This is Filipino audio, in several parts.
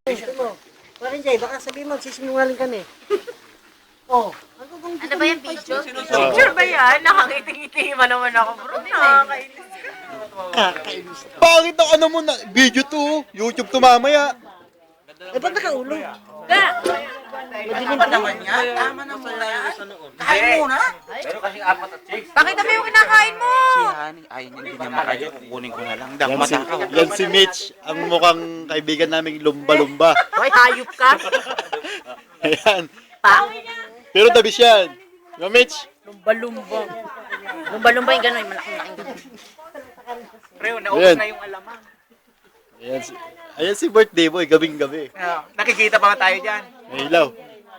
Gusto mo. Parang Jay, baka sabihin mo, sisinungaling kami. Oh. Ano ba yung video? Picture ba yan? Nakangiti-ngiti man naman ako, bro. Nakakainis. Kakainis. Bakit ang ano mo na? Video to. YouTube to mamaya. Eh, ba't nakaulo? Ano naman yan? Tama na muna yan. Kain muna. Pero kasi apat at chicks. Pakita mo yung kinakain mo! Si Honey, ayun hindi niya makayo. Kukunin ko na lang. Hindi ako matakaw. Yan si Mitch. Ang mukhang kaibigan naming lumba-lumba. Hoy, hayop ka! Ayan. Pa! Pero tabis yan. Diba, Mitch? Lumba-lumba. Lumba-lumba yung gano'n, malaki-laking gano'n. Pre, Ayan. naubos na yung alamang. Ayan si birthday boy, gabing-gabi. Nakikita pa nga tayo dyan. May ilaw.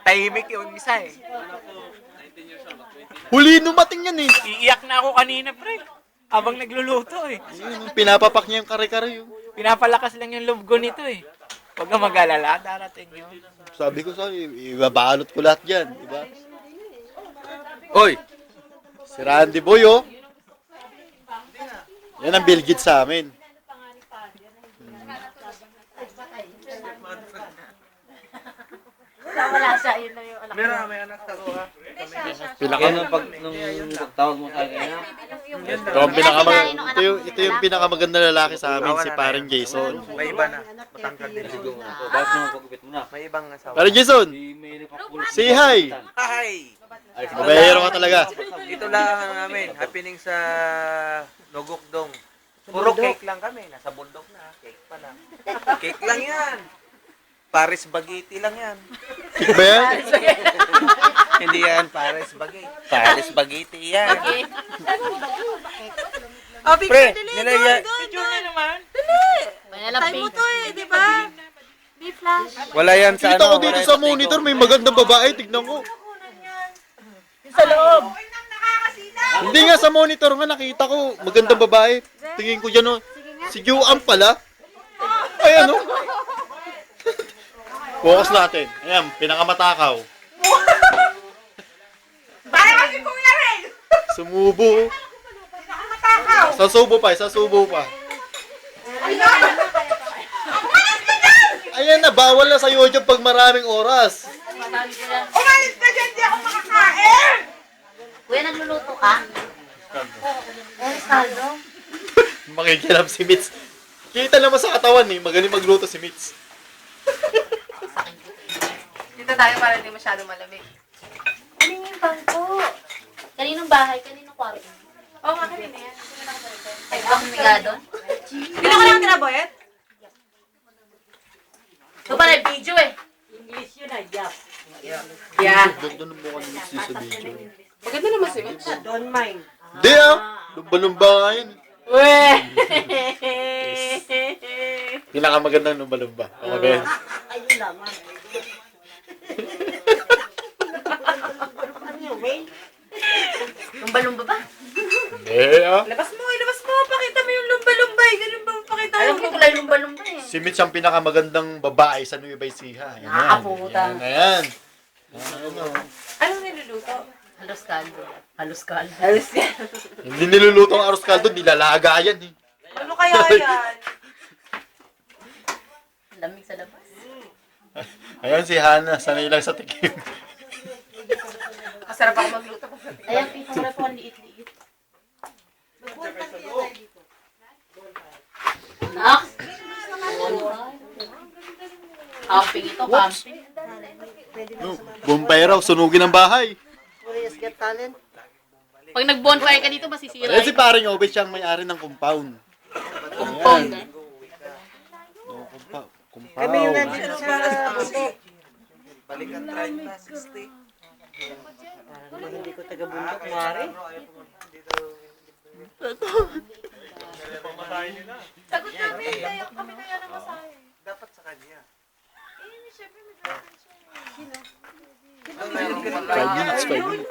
Tahimik yung isa eh. Huli numating yan eh. Iiyak na ako kanina, pre. Habang nagluluto eh. Ayun, pinapapak niya yung kare-kare yun. Pinapalakas lang yung loob ko nito eh. Huwag kang mag-alala, darating yun. Sabi ko sa'yo, ibabalot ko lahat yan. Diba? Oy! Si Randy boy oh. Yan ang Bill Gates sa amin. Wala siya, yun na yung anak ko. May anak sa kuha. Nung pagtawag mo sa akin, Ito yung pinakamaganda lalaki sa amin, si parang Jason. May iba na. Matangkad din. bakit naman pagupit mo na? May ibang asawa. Parang Jason, say hi! Hi! Mabayero ka talaga. Dito lang namin. Happening sa Nogokdong. Puro cake lang kami. Nasa bundok na. Cake pa lang. Cake lang yan. Paris Bagiti lang yan. Ba yan? Hindi yan Paris Bagiti. Paris Bagiti yan. Oh, Pre, picture, dali, nilagyan. Picture na naman. May Time mo to eh, di ba? May flash. Wala yan sa Kita ko ano. dito wala yan sa Tigo. monitor, may magandang babae. Tignan ko. Sa loob. Hindi nga sa monitor nga nakita ko. Magandang babae. Tingin ko dyan oh. Si Juan pala. Ayan oh. Focus natin. Ayan, pinakamatakaw. Para kasi kung yarin! Sumubo. Matakaw! Sasubo pa. Ayan na, bawal na sa YouTube pag maraming oras. Umalis ka dyan, di ako makakain! Kuya, nagluluto ka? Saldo? Makikilap si Mitz. Kita naman sa katawan eh, magaling magluto si Mitz. Dito tayo para hindi masyado malamig. Ano yung bangko? Kaninong bahay? Kaninong kwarto? Oo nga, kanina yan. Ay, bang miga doon? Hindi na ko lang tinaboyet? Ito pala yung video eh. Yeah. Ganda ng mukha ni Mitz sa video. Maganda naman si Mitch. Di ah, lumba-lumba nga yun. Weh! Pinakamaganda ng lumba-lumba. Okay ba yan? Ayun lamang. Lumba-lumba ba? Hindi ah. Labas mo! Pakita mo yung lumba-lumba. Ganun ba pakita Alam ko pala yung lumba-lumba eh. Si Mitch ang pinakamagandang babae sa Nueva Ecija. Ayan. Nakakaputa. Ayan. Ano? Anong niluluto? Halos kaldo. Halos kaldo. Alis yan. Hindi niluluto ang arroz caldo, nilalaga yan eh. Ano kaya yan? Lamig sa labas. Ayan si Hana, sanay lang sa tikim. Masarap ako magluto. Ayan, picture po ang liit-liit. Nak! Camping ito, camping. No, bumpay raw, sunugin ang bahay. Korea's Got Talent. Pag nag-bonfire ka dito, masisira Ayan si paring Obet siyang may-ari ng compound. kumpong. No, compound. Kami yung nandito sa bundok. Balikan 30, 60. Parang hindi ko taga-bundok, mare. Sagot namin. Kami na yan ang masahe. Dapat sa kanya. Siyempre, may girlfriend siya. 5 minutes, 5 minutes.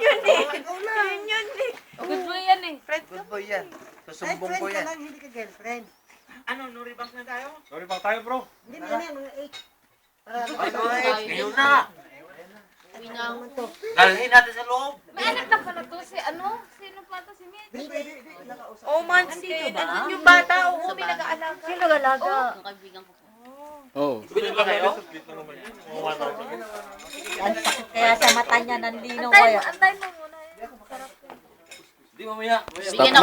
Yun eh. Good boy yan eh. Good boy yan. Ay, Susumbong friend ko ka yan. lang, hindi ka girlfriend. Ano, Nuribank na tayo? Sorry pa tayo, bro. Hindi mo na, mga 8. Para Ngayon na. Uwi na ako. Dalhin natin sa loob. May anak na pala to si ano? Sino pa to si Mitch? Oh, Manscade. Andun yung bata. Oo, may nag-aalaga. Sino galaga? Yung kaibigan ko po. Oo. Bili ba kayo? Ang sakit kaya sa mata niya, nanlinaw Antay kaya. mo muna. Di mamaya. Stop na.